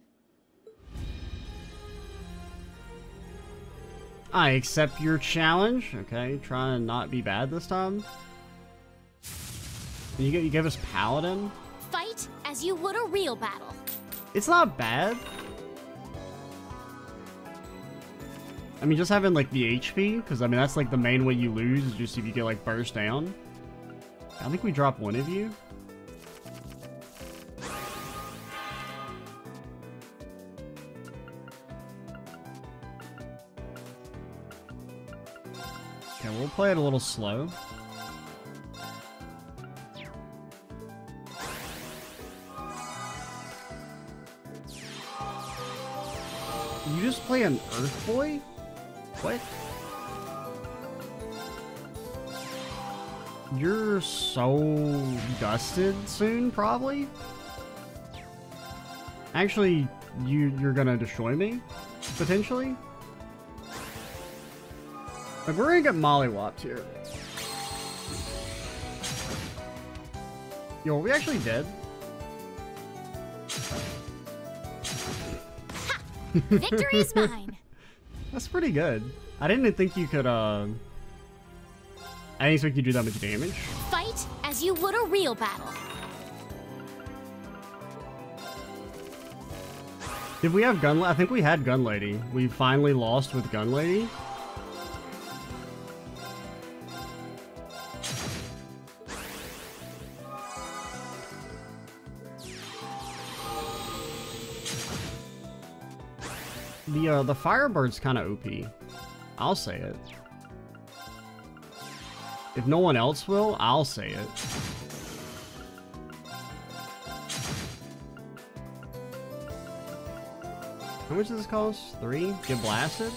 I accept your challenge. Okay, try and not be bad this time. You give us Paladin? Fight as you would a real battle. It's not bad. I mean, just having, like, the HP, because, I mean, that's, like, the main way you lose, is just if you get, like, burst down. I think we drop one of you. Okay, we'll play it a little slow. You just play an Earth Boy? What? You're so dusted soon, probably? Actually, you're gonna destroy me? Potentially? Like, we're gonna get mollywopped here. Yo, are we actually dead? Victory is mine! That's pretty good. I didn't think you could, I didn't expect you to do that much damage. Fight as you would a real battle. Did we have Gun Lady? I think we had Gun Lady. We finally lost with Gun Lady. The Firebird's kind of OP. I'll say it. If no one else will, I'll say it. How much does this cost? 3? Get blasted?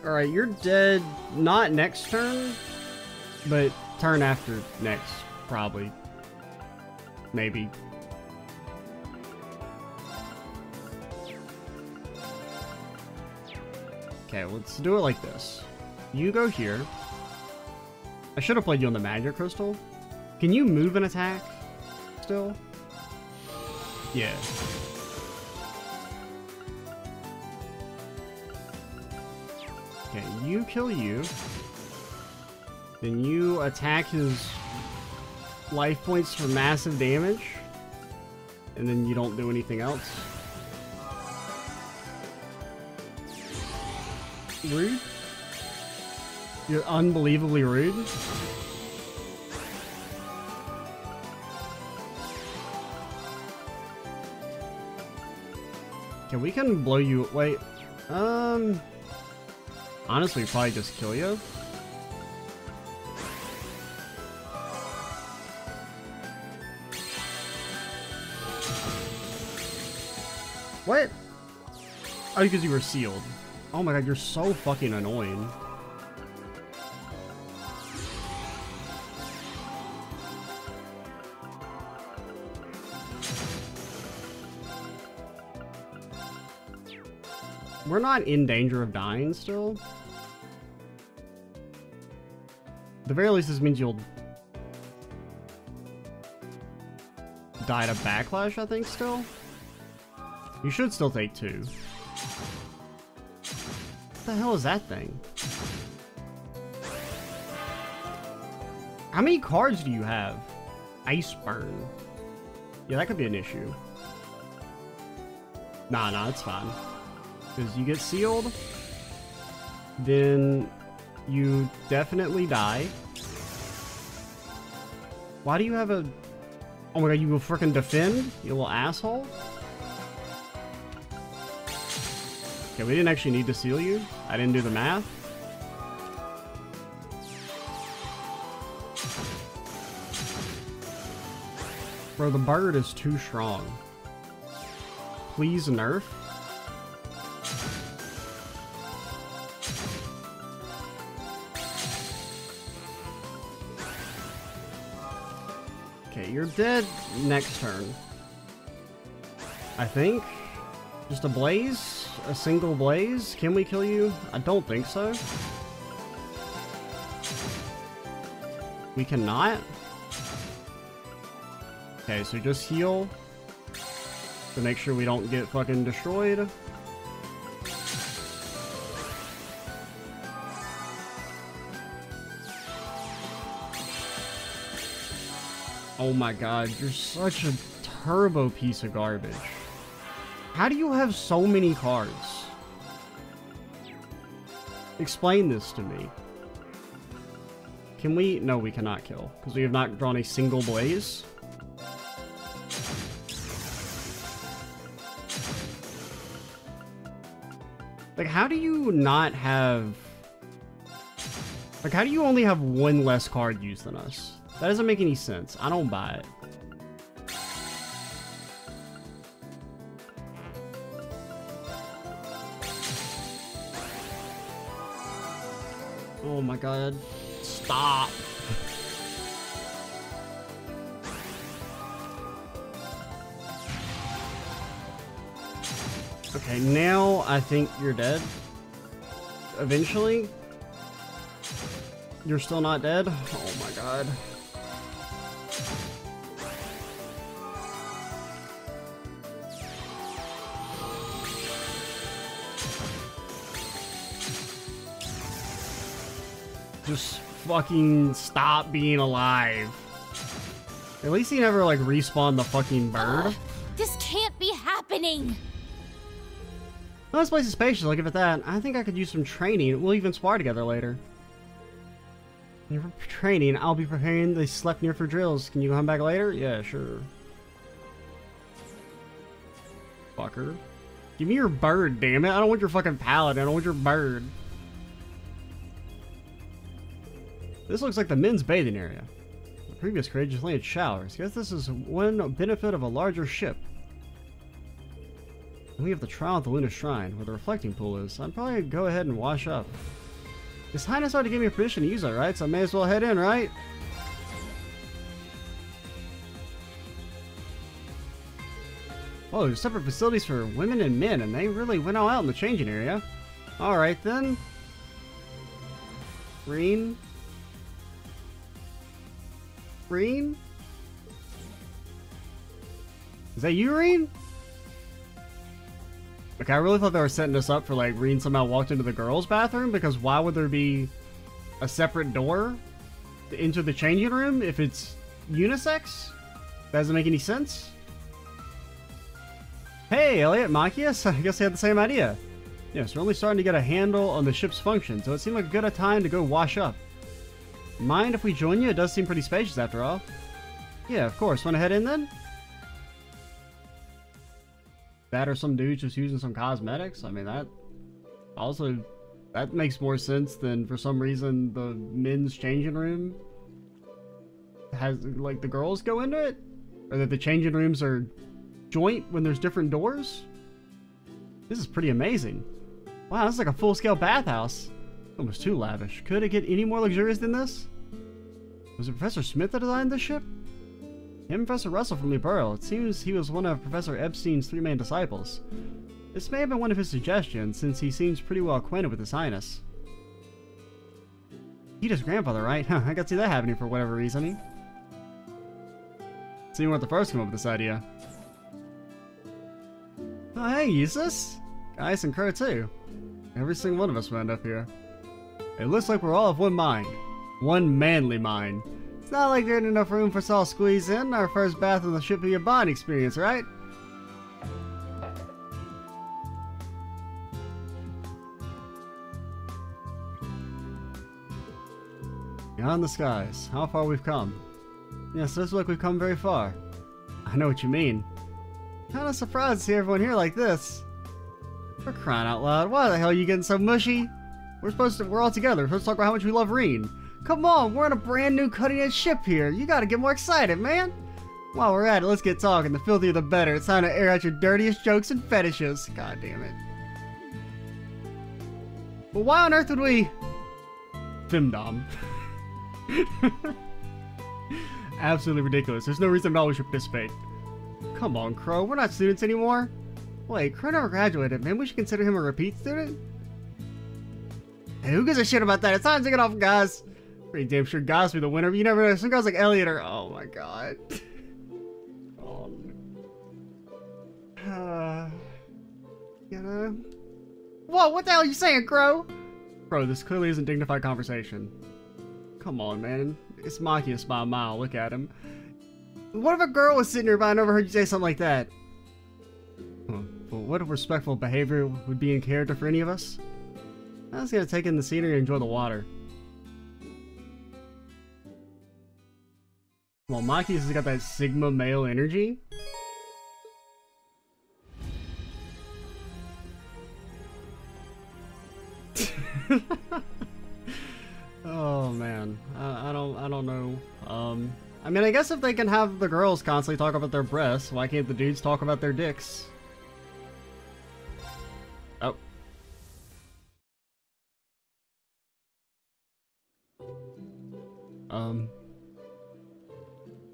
Alright, you're dead. Not next turn, but turn after next, probably. Maybe. Okay, let's do it like this. You go here. I should have played you on the Magnet Crystal. Can you move an attack still? Yeah. Okay, you kill you. Then you attack his life points for massive damage. And then you don't do anything else. Rude? You're unbelievably rude. Okay, we can blow you. Wait. Honestly, probably just kill you. What? Oh, because you were sealed. Oh my god, you're so fucking annoying. We're not in danger of dying still. At the very least, this means you'll die to backlash, I think, still. You should still take 2. What the hell is that thing? How many cards do you have? Ice Burn. Yeah, that could be an issue. Nah, it's fine. Because you get sealed, then you definitely die. Why do you have a... Oh my god, you will frickin' defend? You little asshole? Okay, we didn't actually need to seal you. I didn't do the math. Bro, the bird is too strong. Please nerf. Okay, you're dead next turn. I think. Just a blaze? A single blaze? Can we kill you? I don't think so. We cannot? Okay, so just heal to make sure we don't get fucking destroyed. Oh my god, you're such a turbo piece of garbage. How do you have so many cards? Explain this to me. Can we? No, we cannot kill, because we have not drawn a single blaze. Like, how do you not have... Like, how do you only have one less card used than us? That doesn't make any sense. I don't buy it. Oh my god. Stop. Okay, now I think you're dead. Eventually. You're still not dead? Oh my god. Just fucking stop being alive. At least he never, like, respawned the fucking bird. This can't be happening! Well, this place is spacious, I'll give it that. I think I could use some training. We'll even spar together later. For training, I'll be preparing the Sleipnir for drills. Can you come back later? Yeah, sure. Fucker. Give me your bird, damn it. I don't want your fucking paladin. I don't want your bird. This looks like the men's bathing area. The previous crate just landed showers. Guess this is one benefit of a larger ship. We have the trial at the Lunar Shrine, where the reflecting pool is. I'd probably go ahead and wash up. His Highness ought to give me permission to use that, right? So I may as well head in, right? Oh, there's separate facilities for women and men, and they really went all out in the changing area. Alright then. Reen? Reen? Is that you, Reen? Okay, I really thought they were setting us up for, like, Reen somehow walked into the girls' bathroom, because why would there be a separate door into the changing room if it's unisex? That doesn't make any sense. Hey, Elliot, Machias, I guess they had the same idea. Yes, we're only starting to get a handle on the ship's function, so it seemed like a good time to go wash up. Mind if we join you? It does seem pretty spacious after all. Yeah, of course. Want to head in then? That or some dude just using some cosmetics? I mean, that makes more sense than for some reason the men's changing room has, like, the girls go into it? Or that the changing rooms are joint when there's different doors? This is pretty amazing. Wow, this is like a full-scale bathhouse. Almost too lavish. Could it get any more luxurious than this? Was it Professor Smith that designed this ship? Him and Professor Russell from Liberl. It seems he was one of Professor Epstein's 3 main disciples. This may have been one of his suggestions, since he seems pretty well acquainted with His Highness. Peter's grandfather, right? Huh, I could see that happening for whatever reason. So you weren't the first to come up with this idea. Oh, hey, Eustace! Gaius and Kerr, too. Every single one of us wound up here. It looks like we're all of one mind. One manly mind. It's not like there ain't enough room for us all to squeeze in. Our first bath on the ship will be a bond experience, right? Beyond the skies. How far we've come. Yes, looks like we've come very far. I know what you mean. Kinda surprised to see everyone here like this. For crying out loud, why the hell are you getting so mushy? We're all together. We're supposed to talk about how much we love Reen. Come on, we're on a brand new cutting-edge ship here. You gotta get more excited, man. While we're at it, let's get talking. The filthier the better. It's time to air out your dirtiest jokes and fetishes. God damn it. Well, why on earth would we... Femdom. Absolutely ridiculous. There's no reason at all we should participate. Come on, Crow. We're not students anymore. Wait, Crow never graduated. Maybe we should consider him a repeat student? Hey, who gives a shit about that? It's time to get off, guys. Pretty damn sure Goss be the winner, but you never know. Some guys like Elliot are. Oh my god. You know? Whoa, what the hell are you saying, Crow? Bro, this clearly isn't dignified conversation. Come on, man. It's Machias by a mile. Look at him. What if a girl was sitting nearby and overheard you say something like that? Well, what respectful behavior would be in character for any of us? I was gonna take in the scenery and enjoy the water. Well, Machias has got that Sigma male energy. Oh man, I don't know. I mean, I guess if they can have the girls constantly talk about their breasts, why can't the dudes talk about their dicks? Oh.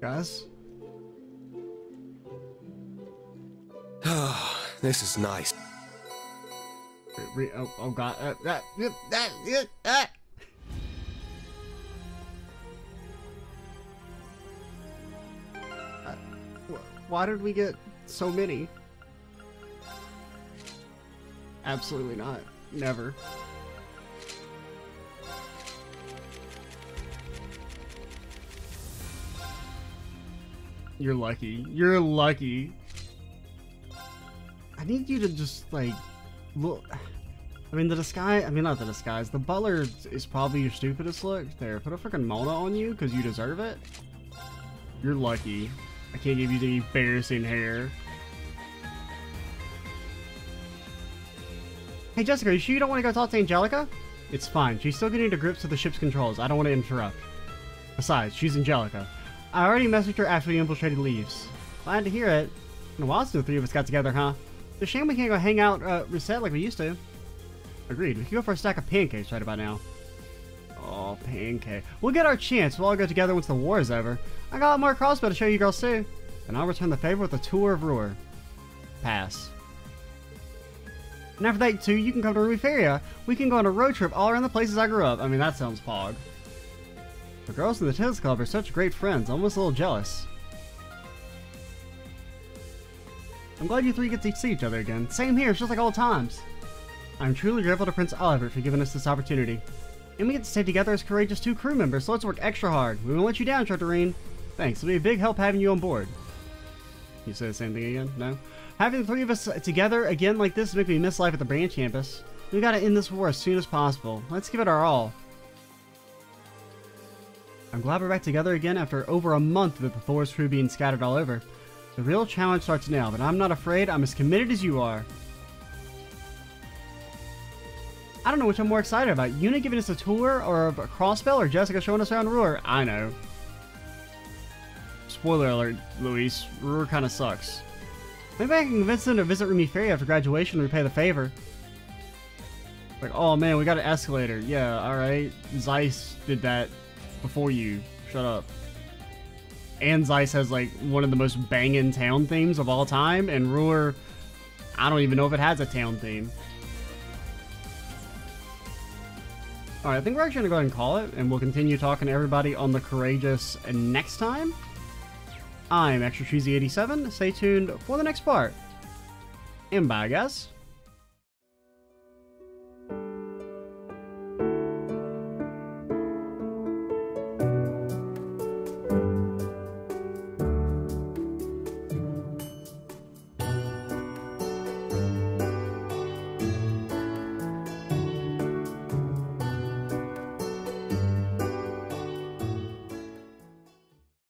Guys? This is nice. Oh god. Why did we get so many? Absolutely not. Never. You're lucky. You're lucky. I need you to just, like, look. I mean, the disguise. I mean, not the disguise. The butler is probably your stupidest look. There, put a freaking Mona on you because you deserve it. You're lucky. I can't give you any embarrassing hair. Hey, Jessica, you sure you don't want to go talk to Angelica? It's fine. She's still getting to grips with the ship's controls. I don't want to interrupt. Besides, she's Angelica. I already messaged her after we infiltrated Leaves. Glad to hear it. In a while since the three of us got together, huh? It's a shame we can't go hang out, reset like we used to. Agreed. We could go for a stack of pancakes right about now. Oh, pancake. We'll get our chance. We'll all go together once the war is over. I got more crossbow to show you girls too. And I'll return the favor with a tour of Ruhr. Pass. And after that too, you can come to Rumeferia. We can go on a road trip all around the places I grew up. I mean, that sounds pog. The girls in the tennis club are such great friends. Almost a little jealous. I'm glad you three get to see each other again. Same here. It's just like old times. I'm truly grateful to Prince Oliver for giving us this opportunity. And we get to stay together as courageous 2 crew members, so let's work extra hard. We won't let you down, Charterine. Thanks, it'll be a big help having you on board. You say the same thing again? No? Having the 3 of us together again like this makes me miss life at the branch campus. We gotta end this war as soon as possible. Let's give it our all. I'm glad we're back together again after over a month with the Thor's crew being scattered all over. The real challenge starts now, but I'm not afraid. I'm as committed as you are. I don't know which I'm more excited about. Yuna giving us a tour or a crossbell, or Jessica showing us around Ruhr. I know. Spoiler alert, Luis. Ruhr kind of sucks. Maybe I can convince them to visit Rumeferia after graduation and repay the favor. Like, oh man, we got an escalator. Yeah, alright. Zeiss did that before you. Shut up. And Zeiss has like one of the most banging town themes of all time, and Ruhr, I don't even know if it has a town theme. Alright, I think we're actually gonna go ahead and call it, and we'll continue talking to everybody on the Courageous next time. I'm Extra Cheesy 87. Stay tuned for the next part. And bye, guys.